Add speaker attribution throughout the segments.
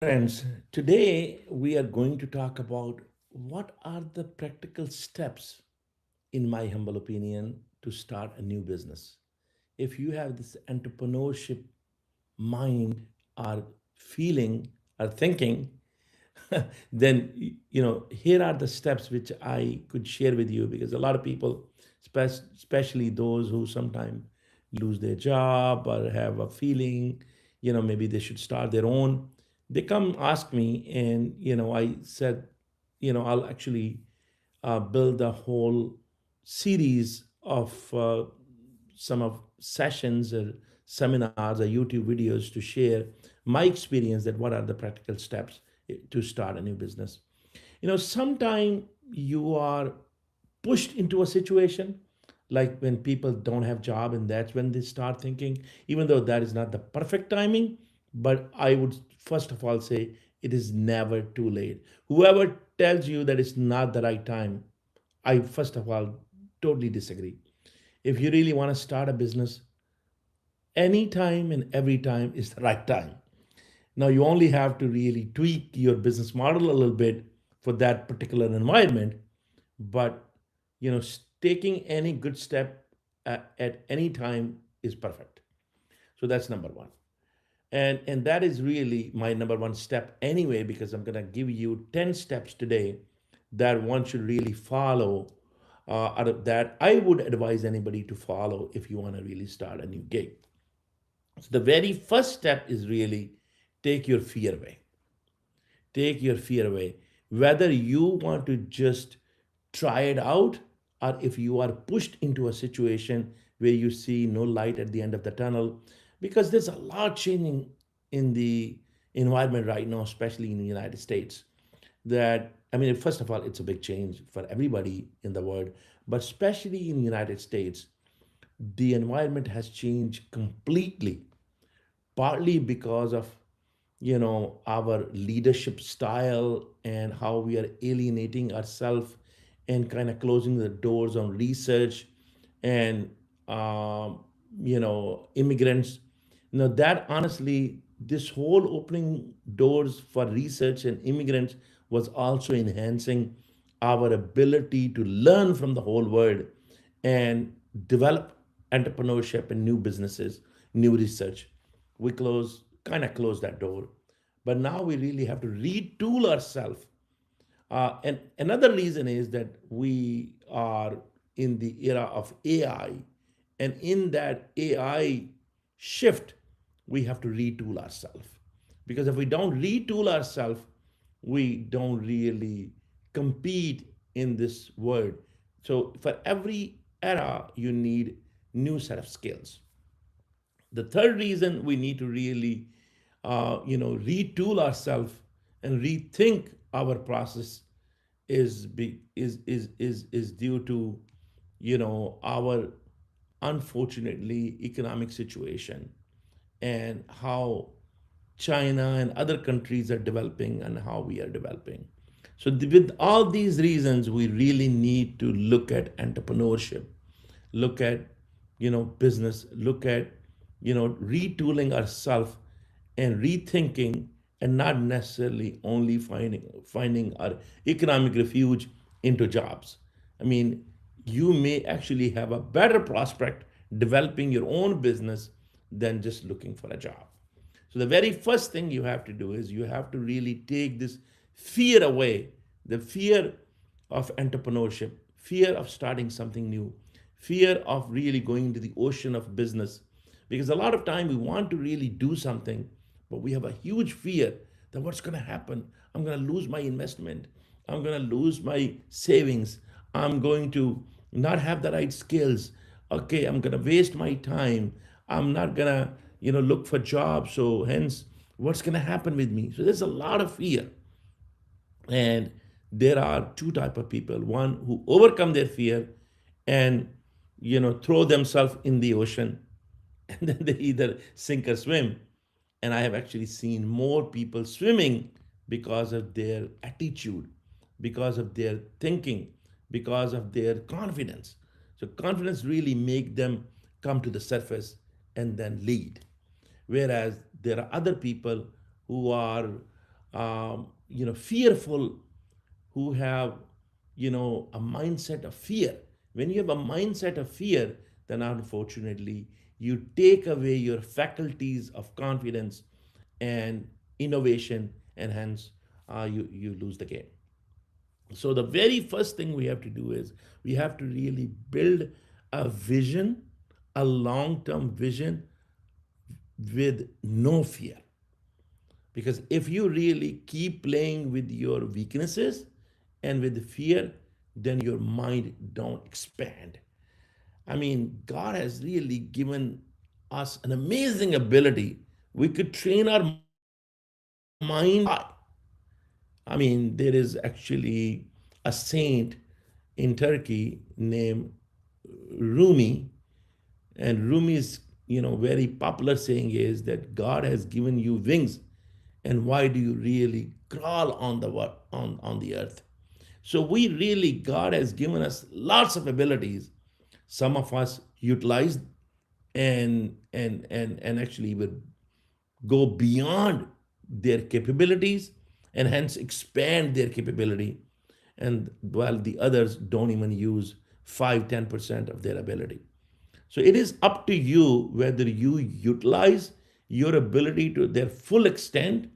Speaker 1: Friends, today we are going to talk about what are the practical steps, in my humble opinion, to start a new business. If you have this entrepreneurship mind or feeling or thinking, then here are the steps which I could share with you because a lot of people, especially those who sometimes lose their job or have a feeling, maybe they should start their own. They come ask me, and I said, I'll actually build a whole series of some of sessions or seminars or YouTube videos to share my experience that what are the practical steps to start a new business. Sometime you are pushed into a situation like when people don't have job, and that's when they start thinking, even though that is not the perfect timing, but I would first of all say it is never too late. Whoever tells you that it's not the right time, I first of all totally disagree. If you really want to start a business, any time and every time is the right time. Now you only have to really tweak your business model a little bit for that particular environment, but taking any good step at any time is perfect. So that's number one. And that is really my number one step anyway, because I'm going to give you 10 steps today that one should really follow. Out of that, I would advise anybody to follow if you want to really start a new gig. So the very first step is really take your fear away. Take your fear away. Whether you want to just try it out, or if you are pushed into a situation where you see no light at the end of the tunnel, because there's a lot changing in the environment right now, especially in the United States. That, I mean, first of all, it's a big change for everybody in the world, but especially in the United States, the environment has changed completely, partly because of our leadership style and how we are alienating ourselves and kind of closing the doors on research and immigrants. That honestly, this whole opening doors for research and immigrants was also enhancing our ability to learn from the whole world and develop entrepreneurship and new businesses, new research. We kind of close that door, but now we really have to retool ourselves. And another reason is that we are in the era of AI, and in that AI shift, we have to retool ourselves. Because if we don't retool ourselves, we don't really compete in this world. So for every era, you need new set of skills. The third reason we need to really retool ourselves and rethink our process is due to our unfortunately economic situation and how China and other countries are developing and how we are developing. So, with all these reasons, we really need to look at entrepreneurship, look at business, look at retooling ourselves and rethinking, and not necessarily only finding our economic refuge into jobs. I mean, you may actually have a better prospect developing your own business than just looking for a job. So the very first thing you have to do is you have to really take this fear away, the fear of entrepreneurship, fear of starting something new, fear of really going into the ocean of business. Because a lot of time we want to really do something, but we have a huge fear that what's going to happen? I'm going to lose my investment. I'm going to lose my savings. I'm going to not have the right skills. Okay, I'm going to waste my time. I'm not going to, look for jobs. So hence, what's going to happen with me? So there's a lot of fear. And there are two type of people: one who overcome their fear and throw themselves in the ocean, and then they either sink or swim. And I have actually seen more people swimming because of their attitude, because of their thinking, because of their confidence. So confidence really make them come to the surface and then lead. Whereas there are other people who are fearful, who have, a mindset of fear. When you have a mindset of fear, then unfortunately, you take away your faculties of confidence and innovation, and hence you lose the game. So the very first thing we have to do is we have to really build a vision, a long-term vision with no fear. Because if you really keep playing with your weaknesses and with fear, then your mind don't expand. I mean, God has really given us an amazing ability. We could train our mind fly. I mean, there is actually a saint in Turkey named Rumi, and Rumi's, very popular saying is that God has given you wings, and why do you really crawl on the earth? So we really, God has given us lots of abilities. Some of us utilize and actually would go beyond their capabilities and hence expand their capability, and while the others don't even use 5-10% of their ability. So it is up to you whether you utilize your ability to their full extent,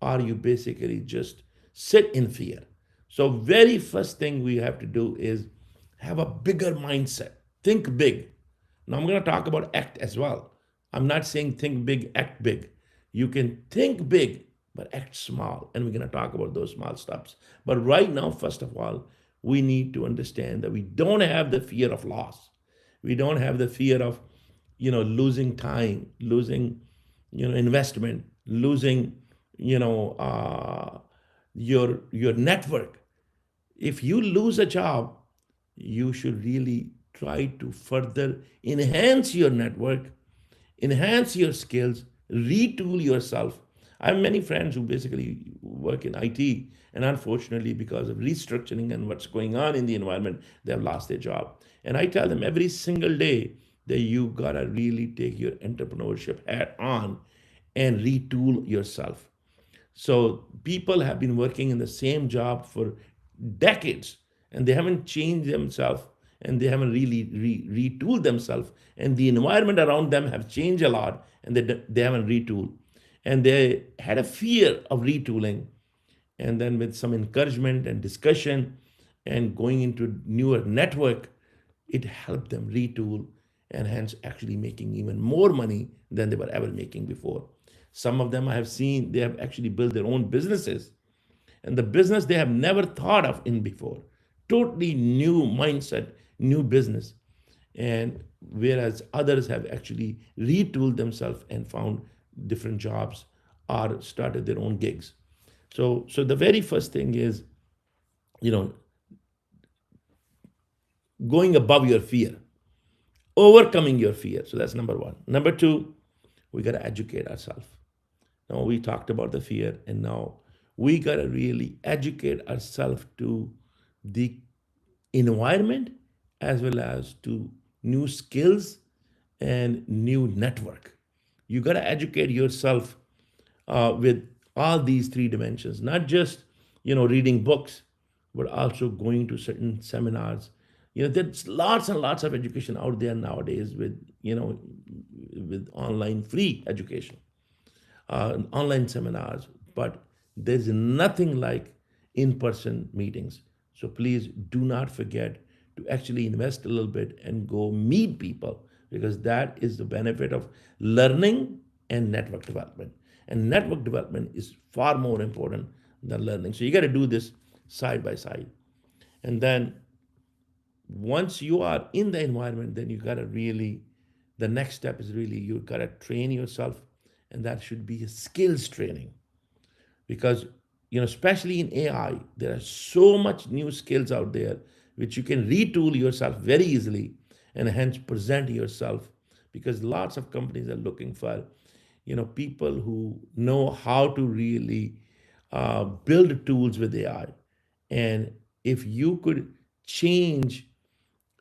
Speaker 1: or you basically just sit in fear. So very first thing we have to do is have a bigger mindset. Think big. Now I'm going to talk about act as well. I'm not saying think big, act big. You can think big, but act small. And we're going to talk about those small steps. But right now, first of all, we need to understand that we don't have the fear of loss. We don't have the fear of, losing time, losing, investment, losing, you know, uh, your network. If you lose a job, you should really try to further enhance your network, enhance your skills, retool yourself. I have many friends who basically work in IT, and unfortunately, because of restructuring and what's going on in the environment, they have lost their job. And I tell them every single day that you gotta really take your entrepreneurship hat on and retool yourself. So people have been working in the same job for decades, and they haven't changed themselves, and they haven't really retooled themselves, and the environment around them have changed a lot, and they haven't retooled, and they had a fear of retooling. And then with some encouragement and discussion and going into newer network, it helped them retool, and hence actually making even more money than they were ever making before. Some of them I have seen, they have actually built their own businesses, and the business they have never thought of in before. Totally new mindset, new business. And whereas others have actually retooled themselves and found different jobs or started their own gigs. So the very first thing is, you know, going above your fear, overcoming your fear. So that's number one. Number two, we got to educate ourselves. Now we talked about the fear, and now we got to really educate ourselves to the environment as well as to new skills and new network. You got to educate yourself with all these three dimensions, not just reading books, but also going to certain seminars. There's lots and lots of education out there nowadays with online free education, online seminars, but there's nothing like in person meetings. So please do not forget to actually invest a little bit and go meet people, because that is the benefit of learning and network development. And network development is far more important than learning. So you got to do this side by side. And then once you are in the environment, then you got to really, the next step is really you got to train yourself, and that should be a skills training. Because especially in AI, there are so much new skills out there which you can retool yourself very easily, and hence present yourself, because lots of companies are looking for people who know how to really build tools with AI. And if you could change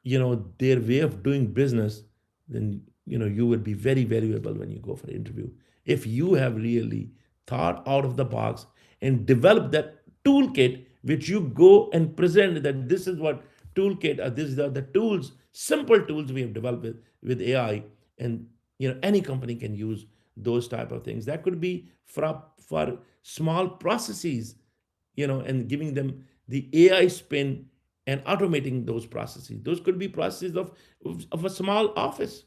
Speaker 1: their way of doing business, then you will be very valuable when you go for an interview, if you have really thought out of the box and develop that toolkit, which you go and present that this is what toolkit, or these are the tools, simple tools we have developed with AI. And any company can use those type of things. That could be for small processes, and giving them the AI spin and automating those processes. Those could be processes of a small office.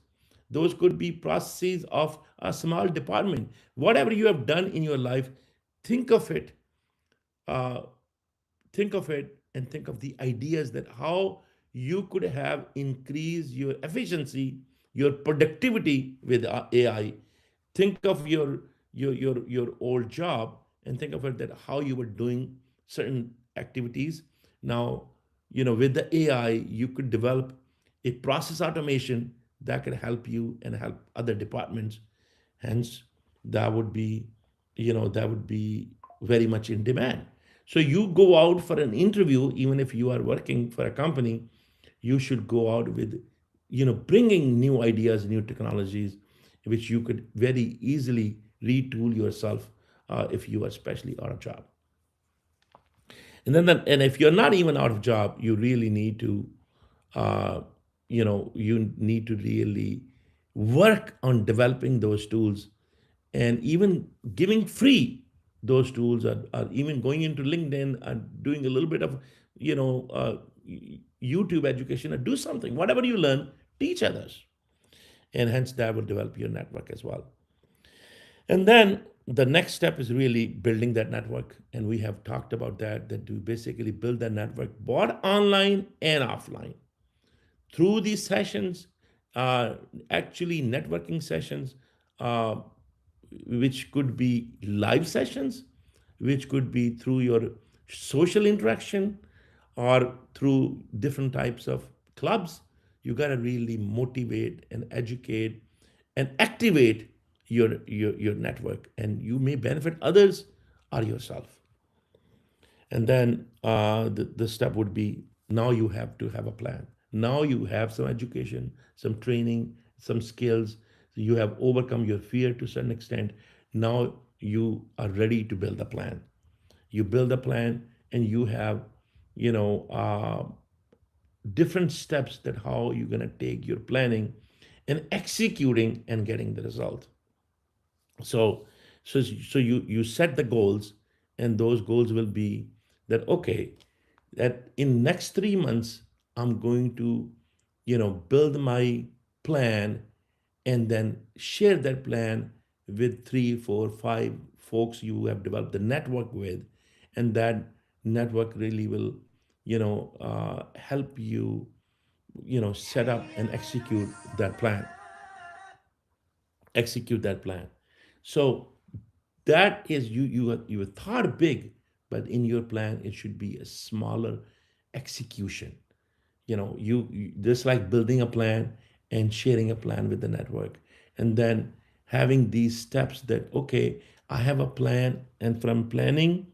Speaker 1: Those could be processes of a small department. Whatever you have done in your life, think of it, uh, and think of the ideas that how you could have increased your efficiency, your productivity with AI. Think of your old job, and think of it that how you were doing certain activities. Now, with the AI, you could develop a process automation that could help you and help other departments. Hence, that would be, very much in demand. So you go out for an interview, even if you are working for a company, you should go out with, bringing new ideas, new technologies, which you could very easily retool yourself, if you are especially out of job. And if you're not even out of job, you really need to, uh, you need to really work on developing those tools, and even giving free those tools, or even going into LinkedIn and doing a little bit of, YouTube education, or do something. Whatever you learn, teach others, and hence that will develop your network as well. And then the next step is really building that network. And we have talked about that you basically build that network both online and offline through these sessions, uh, actually networking sessions, uh, which could be live sessions, which could be through your social interaction, or through different types of clubs. You got to really motivate and educate and activate your network, and you may benefit others or yourself. And then the step would be, now you have to have a plan. Now you have some education, some training, some skills. You have overcome your fear to a certain extent. Now you are ready to build a plan. You build a plan, and you have, you know, uh, different steps that how you're going to take your planning and executing and getting the result. So so so you set the goals, and those goals will be that, okay, that in next 3 months I'm going to, build my plan, and then share that plan with 3, 4, 5 folks you have developed the network with. And that network really will, help you, set up and execute that plan. So that is, you thought big, but in your plan it should be a smaller execution. You just like building a plan and sharing a plan with the network, and then having these steps that, okay, I have a plan, and from planning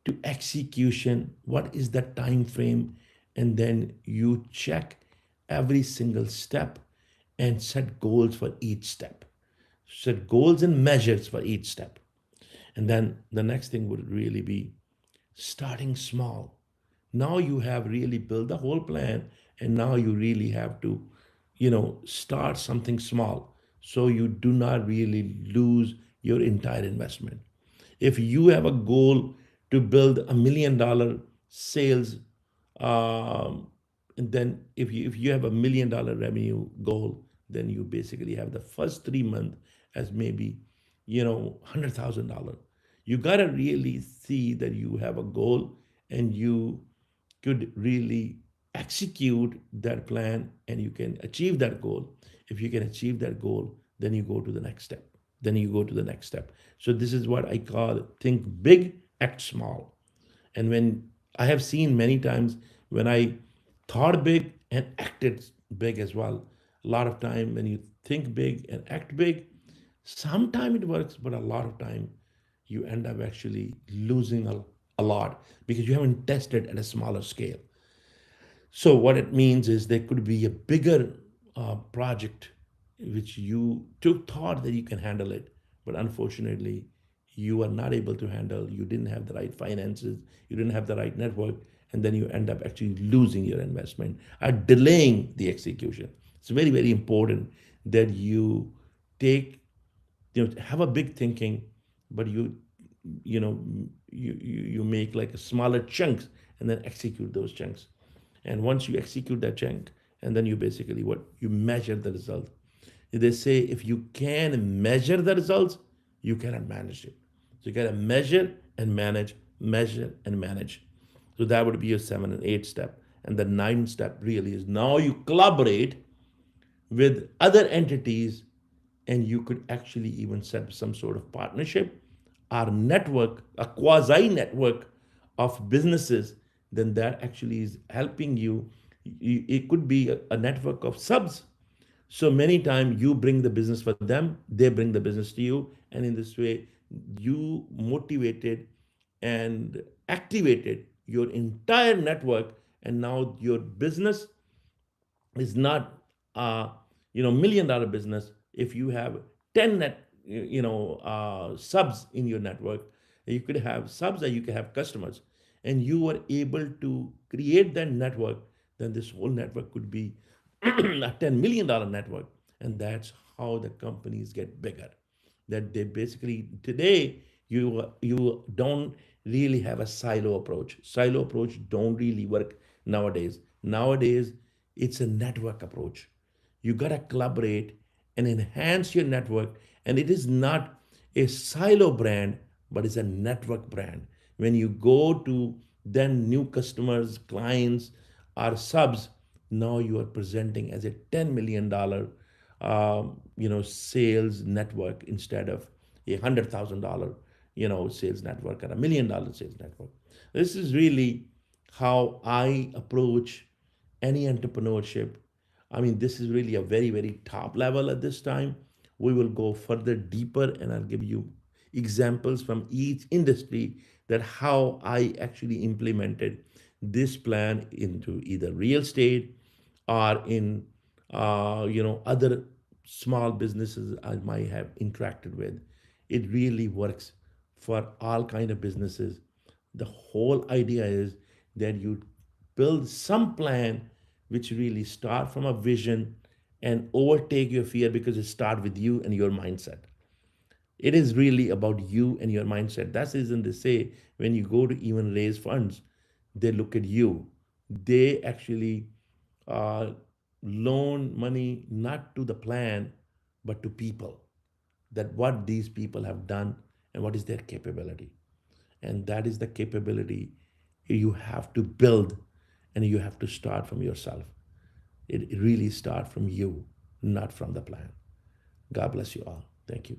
Speaker 1: to execution, what is the time frame? And then you check every single step and set goals for each step. Set goals and measures for each step. And then the next thing would really be starting small. Now you have really built the whole plan, and now you really have to, start something small, so you do not really lose your entire investment. If you have a goal to build $1 million sales, um, and then if you have $1 million revenue goal, then you basically have the first 3 months as maybe, $100,000. You gotta really see that you have a goal, and you could really execute that plan, and you can achieve that goal. If you can achieve that goal, then you go to the next step. So this is what I call think big, act small. And when I have seen many times when I thought big and acted big as well. A lot of time when you think big and act big, sometime it works, but a lot of time you end up actually losing a lot because you haven't tested at a smaller scale. So what it means is there could be a bigger project which you took thought that you can handle it, but unfortunately you are not able to handle, you didn't have the right finances, you didn't have the right network, and then you end up actually losing your investment or delaying the execution. It's very, very important that you take, have a big thinking, but you know, you make like a smaller chunks and then execute those chunks. And once you execute that chunk, and then you basically what you measure the result. They say if you can measure the results, you cannot manage it. So you gotta measure and manage. So that would be your 7 and 8 step. And the 9 step really is now you collaborate with other entities, and you could actually even set up some sort of partnership or network, a quasi network of businesses. Then that actually is helping you. It could be a network of subs. So many times you bring the business for them, they bring the business to you, and in this way, you motivated and activated your entire network, and now your business is not a $1 million business. If you have 10 subs in your network, you could have subs and you can have customers, and you are able to create that network, then this whole network could be a $10 million network. And that's how the companies get bigger. That they basically today, you don't really have a silo approach don't really work nowadays. It's a network approach. You got to collaborate and enhance your network. And it is not a silo brand, but it's a network brand. When you go to then new customers, clients, or subs, now you are presenting as a $10 million sales network instead of $100,000 sales network or $1 million sales network. This is really how I approach any entrepreneurship. I mean, this is really a very, very top level at this time. We will go further deeper, and I'll give you examples from each industry that how I actually implemented this plan into either real estate or in other small businesses I might have interacted with. It really works for all kind of businesses. The whole idea is that you build some plan which really start from a vision and overtake your fear, because it start with you and your mindset. It is really about you and your mindset. That's the reason they say when you go to even raise funds, they look at you. They actually uh, loan money not to the plan, but to people. That what these people have done and what is their capability. And that is the capability you have to build, and you have to start from yourself. It really start from you, not from the plan. God bless you all. Thank you.